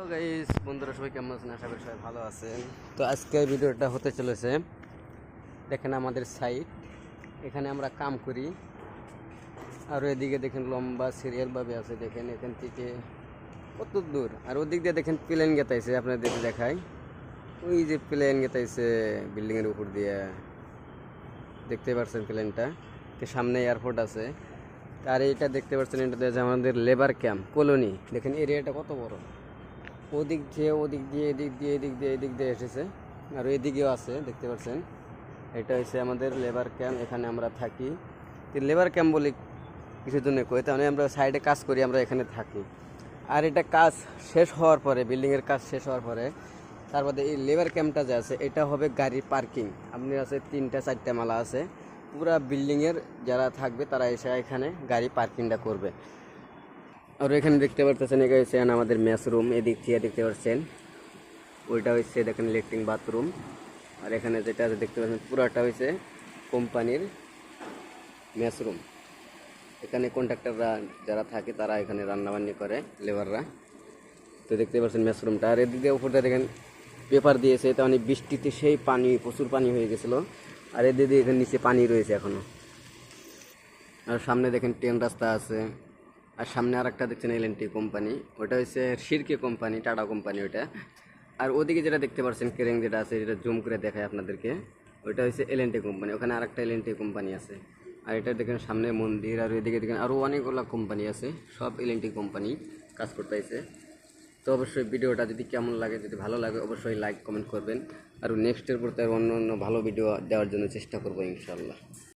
Hello guys, বন্ধুরা সবাই কেমন আছেন? আশা করি সবাই ভালো আছেন। তো আজকের ভিডিওটা হতে চলেছে, দেখেন আমাদের সাইট, এখানে আমরা কাম করি। আর এদিকে দেখেন লম্বা সিরিয়ালভাবে আছে, দেখেন এখান থেকে কত দূর। আর ওদিক দিয়ে দেখেন প্লেন গেতাইছে, আপনাদের দেখাই। ওই যে প্লেন গেতাইছে বিল্ডিংয়ের উপর দিয়ে, দেখতে পাচ্ছেন প্লেনটা। তো সামনে এয়ারপোর্ট আছে। আর এইটা দেখতে পাচ্ছেন, এটা যে আমাদের লেবার ক্যাম্প কলোনি। দেখেন এরিয়াটা কত বড়, ওদিক দিয়ে এদিক দিয়ে এসেছে। আর এদিকেও আছে, দেখতে পাচ্ছেন। এটা হচ্ছে আমাদের লেবার ক্যাম্প, এখানে আমরা থাকি। লেবার ক্যাম্প বলি কিছুর জন্য কই, তাহলে আমরা সাইডে কাজ করি, আমরা এখানে থাকি। আর এটা কাজ শেষ হওয়ার পরে, বিল্ডিংয়ের কাজ শেষ হওয়ার পরে, তারপরে এই লেবার ক্যাম্পটা যে আছে, এটা হবে গাড়ির পার্কিং। আপনি আছে 3-4টা মালা আছে, পুরা বিল্ডিংয়ের যারা থাকবে তারা এসে এখানে গাড়ি পার্কিংটা করবে। আর এখানে দেখতে পাচ্ছেন, এখানে আমাদের মেস রুম, এদিক থেকে দেখতে পাচ্ছেন। ওইটা হচ্ছে দেখেন লেট্রিন বাথরুম। আর এখানে যেটা আছে দেখতে পাচ্ছেন, পুরাটা হচ্ছে কোম্পানির মেস রুম। এখানে কন্ট্রাক্টররা যারা থাকে তারা এখানে রান্নাবান্নি করে, লেবাররা। তো দেখতে পাচ্ছেন মেস রুমটা। আর এদিক দিয়ে উপরটা দেখেন পেপার দিয়েছে, তার মানে বৃষ্টিতে সেই পানি, প্রচুর পানি হয়ে গেছিলো। আর এদিকে এখানে নিচে পানি রয়েছে এখনও। আর সামনে দেখেন ট্রেন রাস্তা আছে। আর সামনে আর একটা দেখছেন এলএনটি কোম্পানি, ওটা হচ্ছে শিরকে কোম্পানি, টাটা কোম্পানি ওটা। আর ওদিকে যেটা দেখতে পাচ্ছেন ক্রেন যেটা আছে, যেটা জুম করে দেখায় আপনাদেরকে, ওইটা হচ্ছে এলএনটি কোম্পানি। ওখানে আর একটা এলএনটি কোম্পানি আছে। আর এটা দেখেন সামনে মন্দির। আর ওইদিকে দেখেন আরও অনেকগুলো কোম্পানি আছে, সব এলএনটি কোম্পানি কাজ করতেছে। তো অবশ্যই ভিডিওটা যদি কেমন লাগে, যদি ভালো লাগে, অবশ্যই লাইক কমেন্ট করবেন। আর নেক্সটের পর অন্য অন্য ভালো ভিডিও দেওয়ার জন্য চেষ্টা করবো ইনশাল্লাহ।